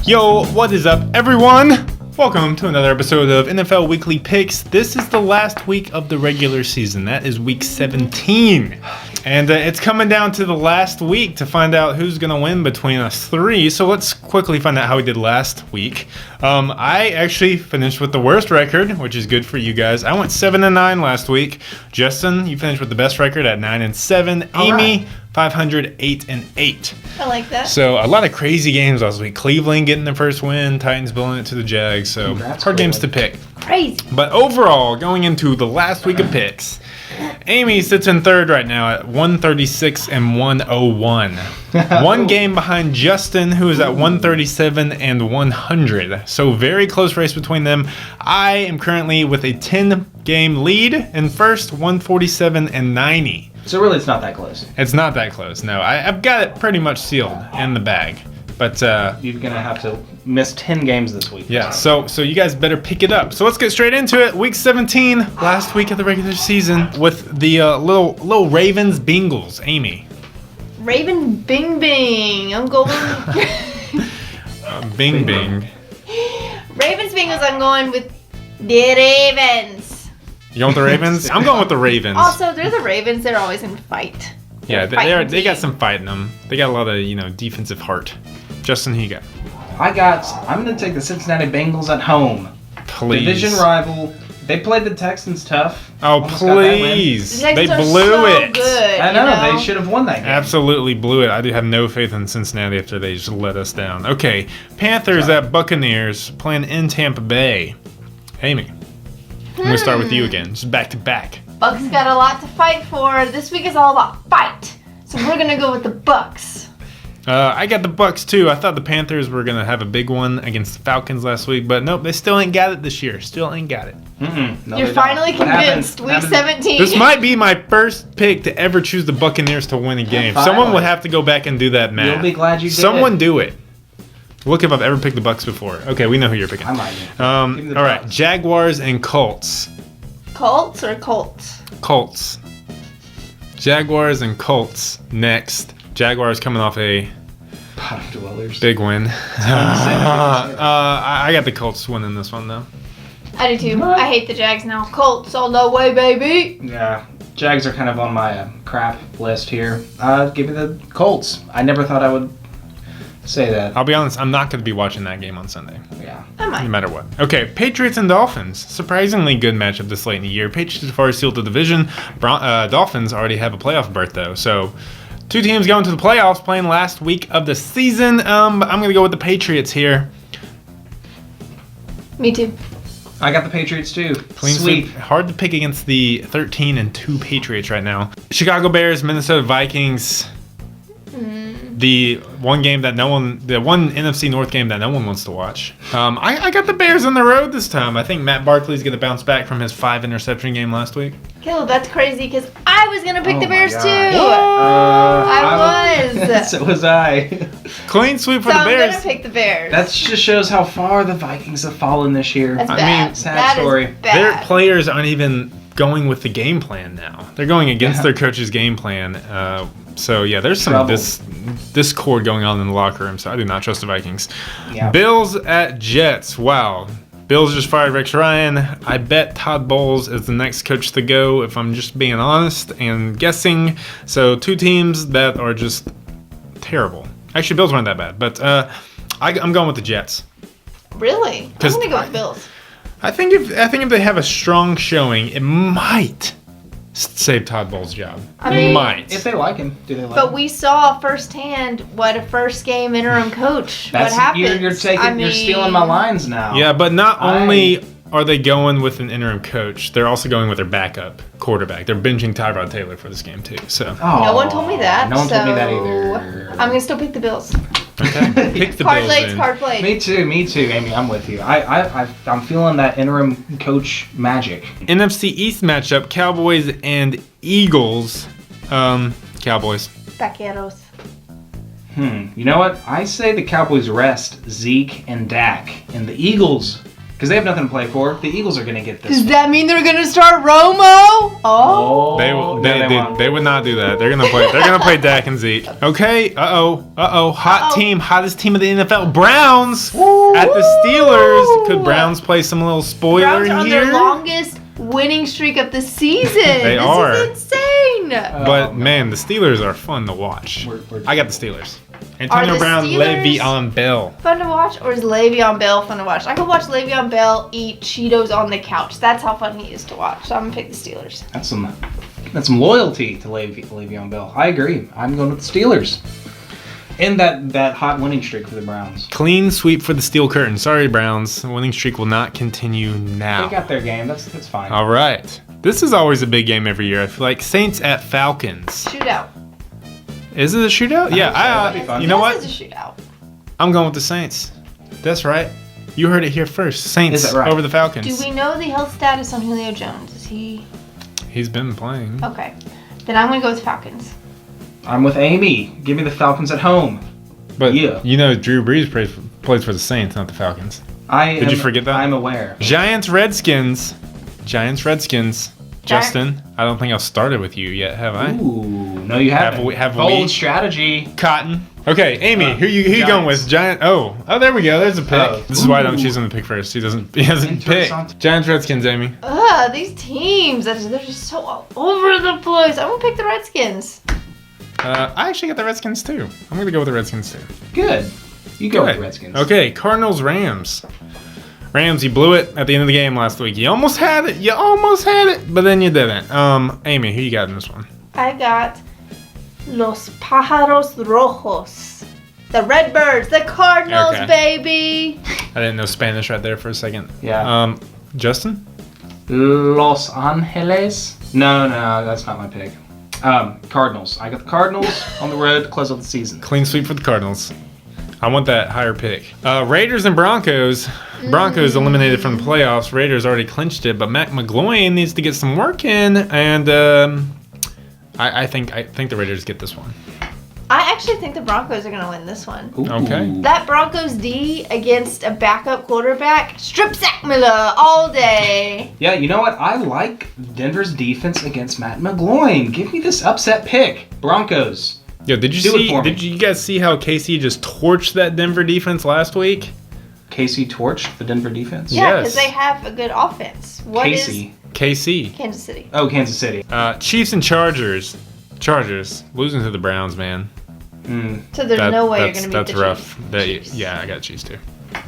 Yo, what is up, everyone? Welcome to another episode of NFL Weekly Picks. This is the last week of the regular season. That is week 17. And it's coming down to the last week to find out who's going to win between us three. So let's quickly find out how we did last week. I actually finished with the worst record, which is good for you guys. I went 7-9 last week. Justin, you finished with the best record at 9-7. Amy, 508-8. I like that. So a lot of crazy games last week. Cleveland getting the first win, Titans blowing it to the Jags. So hard games to pick. Crazy. But overall, going into the last week of picks, Amy sits in third right now at 136-101. One game behind Justin, who is at 137-100. So very close race between them. I am currently with a 10-game lead in first, 147-90. So really, it's not that close. It's not that close, no. I've got it pretty much sealed in the bag. But you're going to have to miss 10 games this week. Yeah, so you guys better pick it up. So let's get straight into it. Week 17, last week of the regular season with the little Ravens Bengals. Amy. Raven Bing Bing. I'm going. Bing Bing. Ravens Bengals. I'm going with the Ravens. You going with the Ravens? I'm going with the Ravens. Also, they're the Ravens. They're always in fight. Yeah, they got some fight in them. They got a lot of defensive heart. Justin, who you got? I'm going to take the Cincinnati Bengals at home. Please. Division rival. They played the Texans tough. Oh, please. They blew it. Good, I know. They should have won that game. Absolutely blew it. I do have no faith in Cincinnati after they just let us down. Okay, Panthers at Buccaneers playing in Tampa Bay. Amy, I'm going to start with you again. Just back to back. Bucks got a lot to fight for. This week is all about fight. So we're going to go with the Bucks. I got the Bucks too. I thought the Panthers were going to have a big one against the Falcons last week, but nope, they still ain't got it this year. Still ain't got it. No, You're finally convinced. Week 17. This might be my first pick to ever choose the Buccaneers to win a game. Someone would have to go back and do that math. You'll be glad you did. Someone do it. Look if I've ever picked the Bucks before. Okay, we know who you're picking. I might. All right, Jaguars and Colts. Colts or Colts? Colts. Jaguars and Colts next. Jaguars coming off a Bottom dwellers. big win. I got the Colts winning this one, though. I do too. I hate the Jags now. Colts all the way, baby. Yeah. Jags are kind of on my crap list here. Give me the Colts. I never thought I would say that. I'll be honest, I'm not going to be watching that game on Sunday. Yeah. I might. No matter what. Okay, Patriots and Dolphins. Surprisingly good matchup this late in the year. Patriots have already sealed the division. Dolphins already have a playoff berth, though. So, two teams going to the playoffs playing last week of the season. I'm going to go with the Patriots here. Me too. I got the Patriots too. Clean sweep. Hard to pick against the 13-2 Patriots right now. Chicago Bears, Minnesota Vikings. The one NFC North game that no one wants to watch. I got the Bears on the road this time. I think Matt Barkley's going to bounce back from his 5-interception game last week. Caleb, that's crazy because I was going to pick the Bears too. I was. So was I. Clean sweep for the Bears. I'm going to pick the Bears. That just shows how far the Vikings have fallen this year. That's bad. I mean, sad story. Their players aren't even going with the game plan now. They're going against their coach's game plan. So, yeah, there's some discord going on in the locker room, so I do not trust the Vikings. Yeah. Bills at Jets. Wow. Bills just fired Rex Ryan. I bet Todd Bowles is the next coach to go, if I'm just being honest and guessing. So, two teams that are just terrible. Actually, Bills weren't that bad, but I'm going with the Jets. Really? I'm going to go with Bills. I think if they have a strong showing, it might save Todd Bowles' job. I mean, might. If they like him, do they like him? But we saw firsthand what a first game interim coach. What happened? You're stealing my lines now. Yeah, but not only are they going with an interim coach, they're also going with their backup quarterback. They're benching Tyrod Taylor for this game too. So no one told me that. No one told me that either. I'm gonna still pick the Bills. Okay, pick the Card Bills. card played. Me too, Amy. I'm with you. I'm feeling that interim coach magic. NFC East matchup: Cowboys and Eagles. Cowboys. Vaqueros. You know what? I say the Cowboys rest Zeke and Dak, and the Eagles Because they have nothing to play for. The Eagles are going to get this. Does that mean they're gonna start Romo? Oh. They would not do that. They're gonna play Dak and Zeke. Okay. Hot team, hottest team of the NFL. Browns at the Steelers. Could Browns play some little spoiler Browns are on here? their longest winning streak of the season. They are. This is insane. But man, the Steelers are fun to watch. I got the Steelers. Antonio the Brown, Steelers Le'Veon Bell. Fun to watch, or is Le'Veon Bell fun to watch? I could watch Le'Veon Bell eat Cheetos on the couch. That's how fun he is to watch. So I'm gonna pick the Steelers. That's some loyalty to Le'Veon Bell. I agree. I'm going with the Steelers. And that hot winning streak for the Browns. Clean sweep for the Steel Curtain. Sorry, Browns. The winning streak will not continue now. They got their game. That's fine. All right. This is always a big game every year. I feel like Saints at Falcons. Shootout. Is it a shootout? Yeah. That'd be fun. You know what? It's a shootout. I'm going with the Saints. That's right. You heard it here first. Saints Is that right? over the Falcons. Do we know the health status on Julio Jones? Is he He's been playing. okay? Then I'm gonna go with Falcons. I'm with Amy. Give me the Falcons at home. But Yeah. you know Drew Brees plays for the Saints, not the Falcons. Did you forget that? I'm aware. Giants Redskins. Justin, I don't think I've started with you yet, have I? Ooh, no, you haven't. Have Bold we? strategy. Cotton. Okay, Amy, who you going Giants. with? Giant. Oh, there we go. There's a pick. Oh. This is why I don't Ooh. choose him to pick first. He hasn't pick. Interessant. Giants Redskins, Amy. These teams, they're just so all over the place. I'm gonna pick the Redskins. I actually got the Redskins too. I'm gonna go with the Redskins too. Good. You go with Okay. the Redskins. Okay, Cardinals Rams. Rams, you blew it at the end of the game last week. You almost had it, but then you didn't. Amy, who you got in this one? I got Los Pájaros Rojos. The Redbirds, the Cardinals, Okay. baby. I didn't know Spanish right there for a second. Yeah. Justin? Los Angeles? No, that's not my pick. Cardinals. I got the Cardinals on the road to close out the season. Clean sweep for the Cardinals. I want that higher pick. Raiders and Broncos. Broncos eliminated from the playoffs. Raiders already clinched it, but Matt McGloin needs to get some work in, and I think the Raiders get this one. I actually think the Broncos are gonna win this one. Ooh. Okay. That Broncos D against a backup quarterback, strip sack Miller all day. Yeah, you know what? I like Denver's defense against Matt McGloin. Give me this upset pick. Broncos. Yo, did you Do it see? for me. Did you guys see how KC just torched that Denver defense last week? KC torched the Denver defense? Yeah, Yes. because they have a good offense. What is KC. KC. Kansas City? Oh, Kansas City. Chiefs and Chargers. Chargers losing to the Browns, man. So there's no way you're gonna beat That's the rough. Chiefs. Yeah, I got Chiefs too.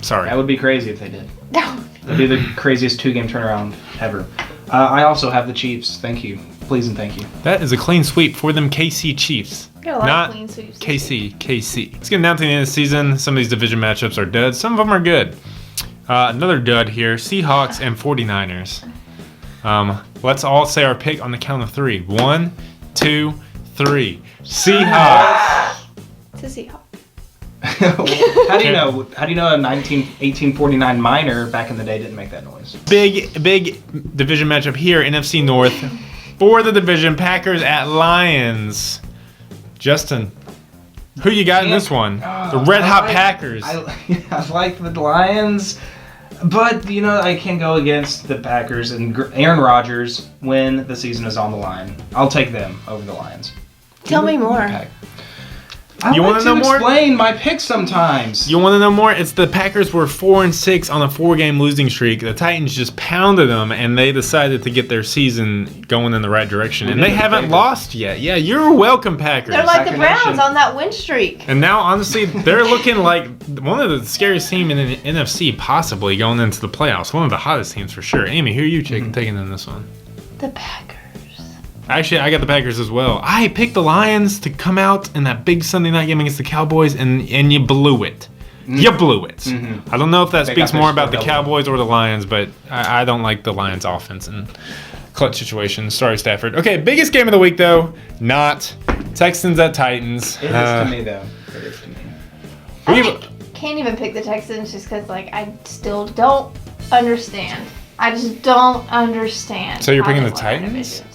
Sorry. That would be crazy if they did. No. That'd be the craziest two-game turnaround ever. I also have the Chiefs. Thank you. Please and thank you. That is a clean sweep for them KC Chiefs. Got a lot Not of clean sweeps. KC. Let's get down to the end of the season. Some of these division matchups are duds. Some of them are good. Another dud here. Seahawks and 49ers. Let's all say our pick on the count of three. 1, 2, 3. Seahawks. To Seahawks. How do you know? How do you know a 1849 Miner back in the day didn't make that noise? Big division matchup here. NFC North. For the division, Packers at Lions. Justin, who you got in this one? The Red Hot Packers. I like the Lions, but you know I can't go against the Packers and Aaron Rodgers when the season is on the line. I'll take them over the Lions. Tell me more. You want wanna know more? Explain my picks sometimes. You want to know more? It's the Packers were 4-6 on a 4-game losing streak. The Titans just pounded them, and they decided to get their season going in the right direction. And they haven't lost yet. Yeah, you're welcome, Packers. They're like the Packer Browns Nation. on that win streak. And now, honestly, they're looking like one of the scariest teams in the NFC, possibly going into the playoffs. One of the hottest teams for sure. Amy, who are you taking in this one? The Packers. Actually, I got the Packers as well. I picked the Lions to come out in that big Sunday night game against the Cowboys, and you blew it. You blew it. I don't know if that They speaks got their more about the score Cowboys or the Lions, but I don't like the Lions' offense in clutch situations. Sorry, Stafford. Okay, biggest game of the week, though. Not Texans at Titans. It is to me though. It is to me. I can't even pick the Texans just because, like, I still don't understand. I just don't understand. So you're how picking they the won their Titans? divisions.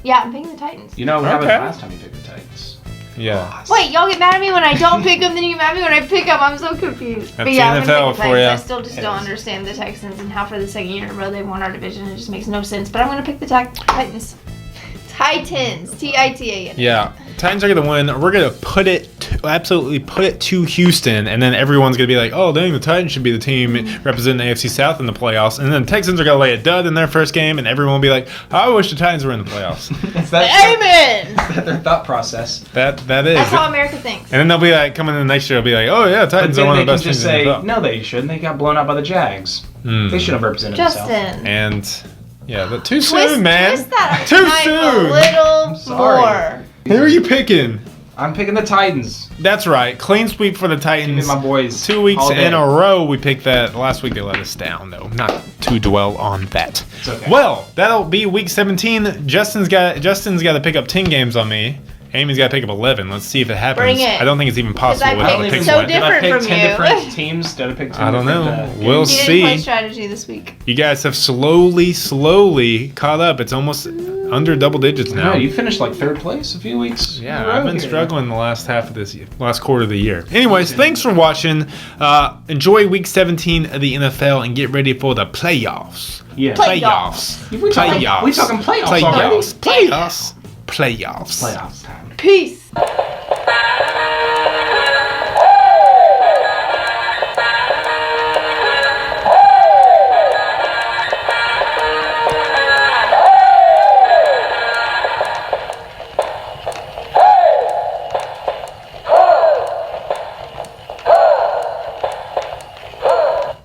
Yeah, I'm picking the Titans. You know, how about Okay. the last time you picked the Titans? Yeah. Wait, y'all get mad at me when I don't pick them, then you get mad at me when I pick them. I'm so confused. That's but yeah, the I'm NFL gonna pick the for Titans. ya. I still just It don't is. understand the Texans and how for the second year in a row they've won our division. It just makes no sense. But I'm gonna pick the Titans. Titans. T-I-T-A-N. Yeah. Titans are going to win. We're going to absolutely put it to Houston, and then everyone's going to be like, oh, dang, the Titans should be the team representing the AFC South in the playoffs. And then the Texans are going to lay a dud in their first game, and everyone will be like, I wish the Titans were in the playoffs. Is that Amen. their thought process? That is. That's how America thinks. And then they'll be like, coming in the next year, they'll be like, oh, yeah, But Titans are then one they of the can best just teams in say, the NFL. no, they shouldn't. They got blown out by the Jags. They should have represented themselves. Justin. And, yeah, too Twist, soon, man. twist that Too knife soon. a little sorry. more. Who are you picking? I'm picking the Titans. That's right. Clean sweep for the Give Titans. me my boys. 2 weeks all day. in a row, we picked that. Last week they let us down, though. Not to dwell on that. It's okay. Well, that'll be week 17. Justin's got to pick up 10 games on me. Amy's got to pick up 11. Let's see if it happens. Bring it. I don't think it's even possible I without picked the even pick so one. Did I different pick from 10 you. different teams? Did I pick 10 I don't different, know. We'll He didn't see. play strategy this week. You guys have slowly caught up. It's almost under double digits now. No, you finished like third place a few weeks. in Yeah, a row I've been here. struggling the last half of this year, last quarter of the year. Anyways, thanks for watching. Enjoy week 17 of the NFL and get ready for the playoffs. Yeah. Playoffs. We talking playoffs already? Playoffs. Playoffs. Playoffs time. Peace.